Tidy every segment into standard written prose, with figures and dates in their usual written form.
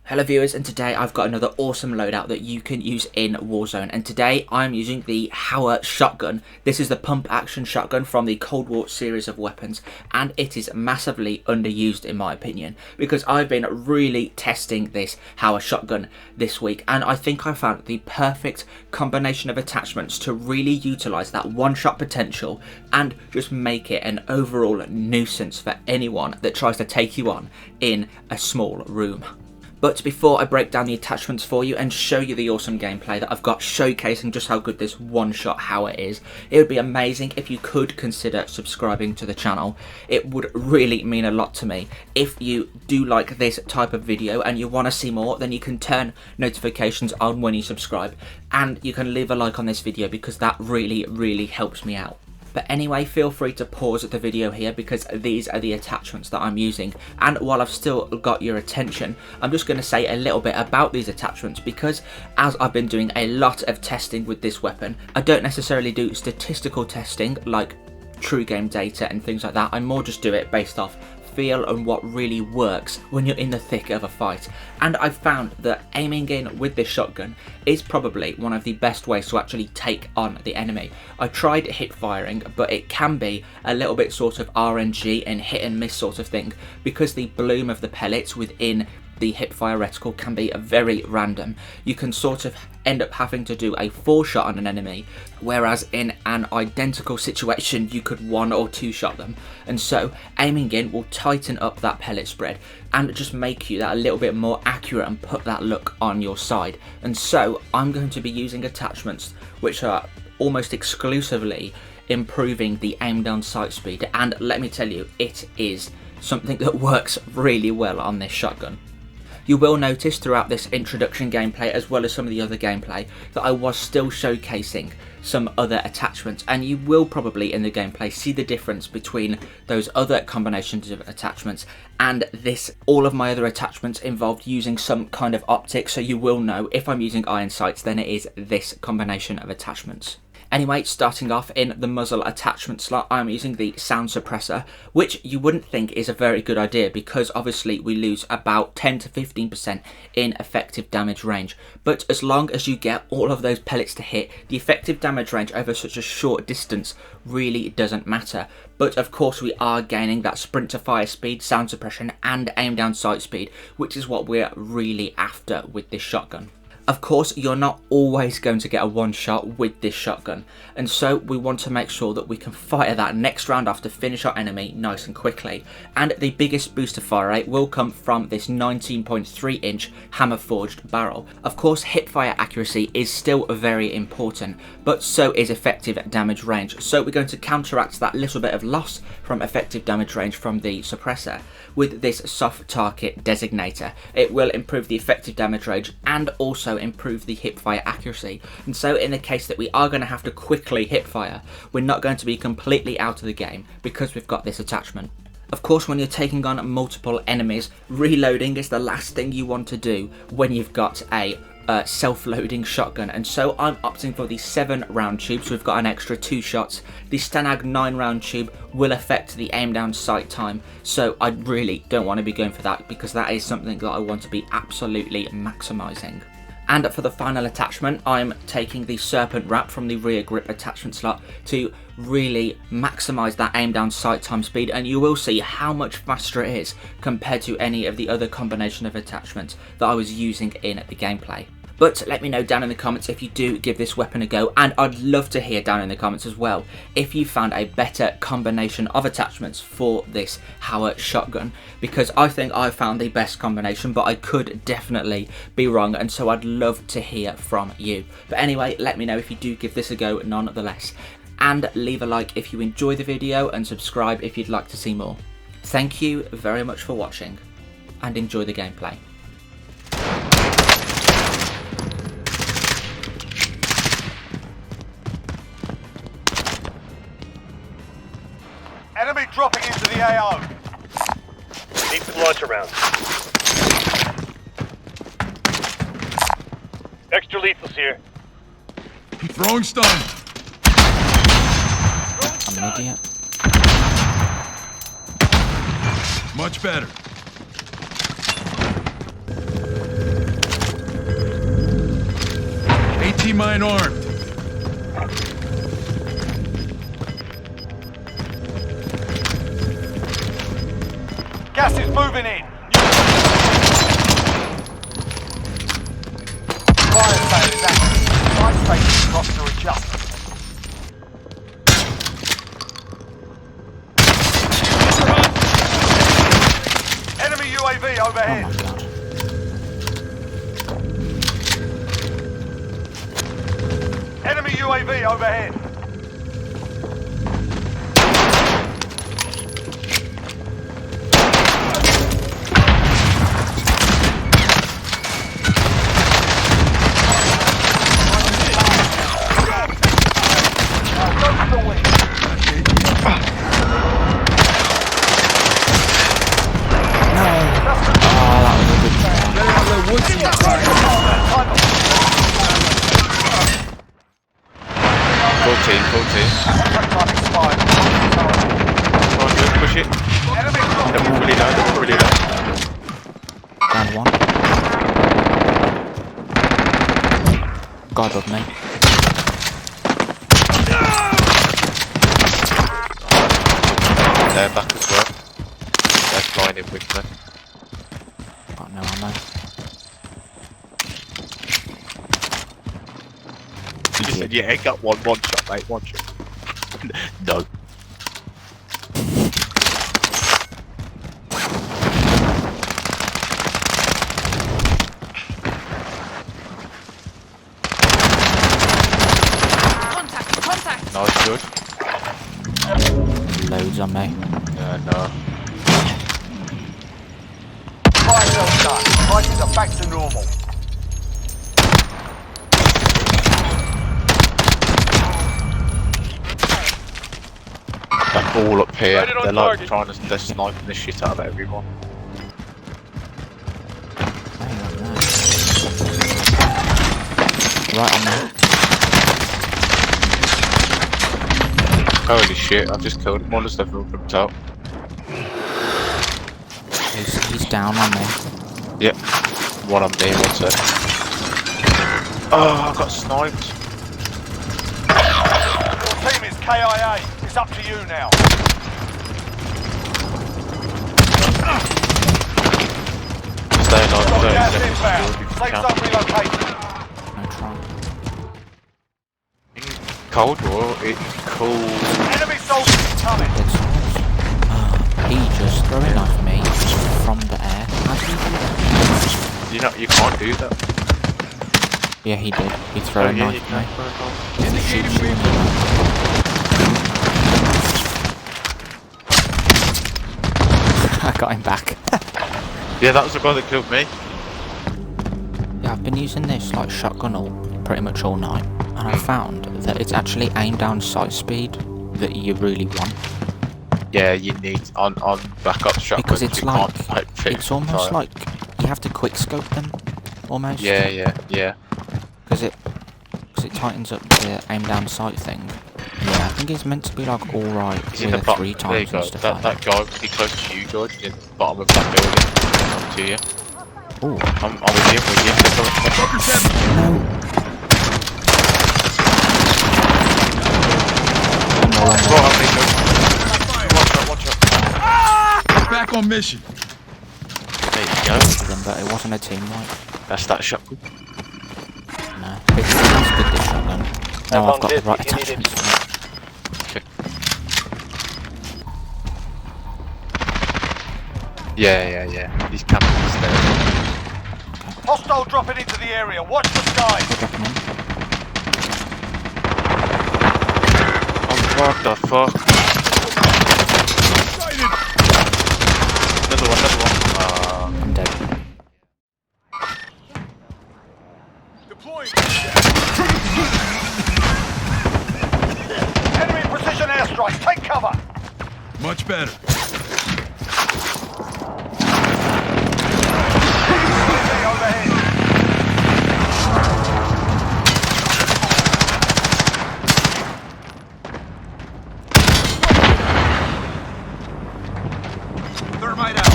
Hello viewers, and today I've got another awesome loadout that you can use in Warzone, and today I'm using the HAUER shotgun. This is the pump action shotgun from the Cold War series of weapons, and it is massively underused in my opinion, because I've been really testing this HAUER shotgun this week, and I think I found the perfect combination of attachments to really utilise that one-shot potential and just make it an overall nuisance for anyone that tries to take you on in a small room. But before I break down the attachments for you and show you the awesome gameplay that I've got showcasing just how good this one-shot HAUER is, it would be amazing if you could consider subscribing to the channel. It would really mean a lot to me. If you do like this type of video and you want to see more, then you can turn notifications on when you subscribe, and you can leave a like on this video because that really helps me out. But anyway, feel free to pause the video here because these are the attachments that I'm using, and while I've still got your attention, I'm just going to say a little bit about these attachments because as I've been doing a lot of testing with this weapon, I don't necessarily do statistical testing like true game data and things like that. I more just do it based off feel and what really works when you're in the thick of a fight, and I've found that aiming in with this shotgun is probably one of the best ways to actually take on the enemy. I tried hip firing, but it can be a little bit sort of RNG and hit and miss sort of thing because the bloom of the pellets within the hip fire reticle can be very random. You can sort of end up having to do a 4-shot on an enemy, whereas in an identical situation you could 1 or 2 shot them, and so aiming in will tighten up that pellet spread and just make you that a little bit more accurate and put that look on your side. And so I'm going to be using attachments which are almost exclusively improving the aim down sight speed, and let me tell you, it is something that works really well on this shotgun. You will notice throughout this introduction gameplay, as well as some of the other gameplay, that I was still showcasing some other attachments, and you will probably in the gameplay see the difference between those other combinations of attachments and this. All of my other attachments involved using some kind of optic, so you will know if I'm using iron sights, then it is this combination of attachments. Anyway, starting off in the muzzle attachment slot, I'm using the sound suppressor, which you wouldn't think is a very good idea because obviously we lose about 10 to 15% in effective damage range. But as long as you get all of those pellets to hit, the effective damage range over such a short distance really doesn't matter. But of course we are gaining that sprint to fire speed, sound suppression and aim down sight speed, which is what we're really after with this shotgun. Of course, you're not always going to get a one-shot with this shotgun, and so we want to make sure that we can fire that next round off to finish our enemy nice and quickly. And the biggest boost to fire rate will come from this 19.3-inch hammer-forged barrel. Of course, hip-fire accuracy is still very important, but so is effective damage range. So we're going to counteract that little bit of loss from effective damage range from the suppressor with this soft target designator. It will improve the effective damage range and also improve the hip fire accuracy, and so in the case that we are going to have to quickly hip fire, we're not going to be completely out of the game because we've got this attachment. Of course, when you're taking on multiple enemies, reloading is the last thing you want to do when you've got a self-loading shotgun, and so I'm opting for the 7-round tube, so we've got an extra 2 shots. The Stanag 9-round tube will affect the aim down sight time, so I really don't want to be going for that because that is something that I want to be absolutely maximising. And for the final attachment, I'm taking the serpent wrap from the rear grip attachment slot to really maximise that aim down sight time speed, and you will see how much faster it is compared to any of the other combination of attachments that I was using in the gameplay. But let me know down in the comments if you do give this weapon a go, and I'd love to hear down in the comments as well if you found a better combination of attachments for this HAUER shotgun, because I think I found the best combination, but I could definitely be wrong, and so I'd love to hear from you. But anyway, let me know if you do give this a go nonetheless, and leave a like if you enjoy the video and subscribe if you'd like to see more. Thank you very much for watching, and enjoy the gameplay. Enemy dropping into the AO. Need some launcher rounds. Extra lethals here. Throwing stun. I'm an idiot. Much better. AT mine armed. Gas is moving in. Fire sale is active. Fire station costs are adjusted. Enemy UAV overhead. Oh my god. Enemy UAV overhead. Full team. Come on, good, push it. They're all really low, Down one. Guy above me. They're back as well. They're flying in with me. Got no ammo. You just said, yeah, got one shot, mate, one shot. No. Contact! Nice, good. Loads on me. No. Fire sale done. Prices are back to normal. They're all up here. Right on They're like target. they're sniping the shit out of everyone. Hang on there. Right on there. Holy shit, I've just killed one of the stuff from top. He's down on me. Yep. One on me, one set. Oh, I got sniped. Your team is KIA. It's up to you now. Stay alive, Got 30 gas seconds. inbound. If you Safe can. zone relocated. No try. Cold War, it's cool. Enemy soldiers incoming. Dead souls. He just threw a knife at me from the air. How did he do that? You can't do that. Yeah, he did. He threw a yeah, knife you at can. me. If he shoots you in the I got him back. Yeah, that was the guy that killed me. Yeah, I've been using this like shotgun all pretty much all night, and I found that it's actually aim down sight speed that you really want, Yeah, you need on backup shotguns. because it's you like can't, like fix it's almost fire. like you have to quick scope them almost. Yeah. Because it tightens up the aim down sight thing. Yeah, I think it's meant to be like all right He's in the with bottom. 3 There you times go. and stuff That like that guy really close to you, George, in the bottom of that building. Up to you. that. Ooh. I'm with you. They're coming. Fuckers have Right on me, George. Watch out. back on mission. There you go. Them, but it wasn't a team wipe. That's that shotgun. No. It's good, this shotgun. Now I've got the right attachments for it. Okay. Yeah. These cameras there. Hostile dropping into the area. Watch the skies. Dropping in. Oh, what the fuck? Another one. I'm dead. Deploying. Enemy precision airstrikes. Take cover. Much better. UAV overhead. Thermite out.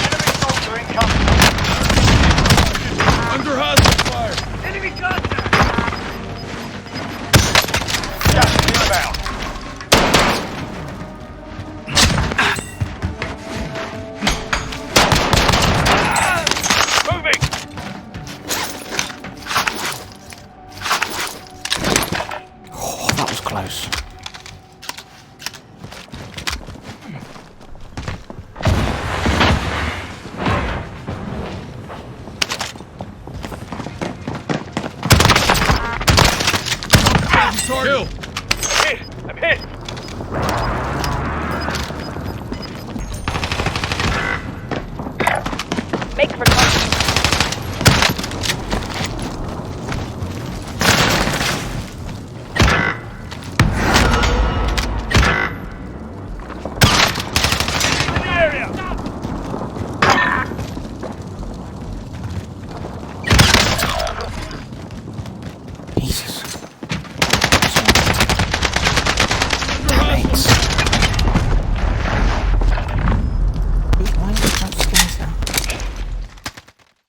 Enemy soldier incoming. Under hostile fire. Enemy contact. target. I'm hit. Make for contact.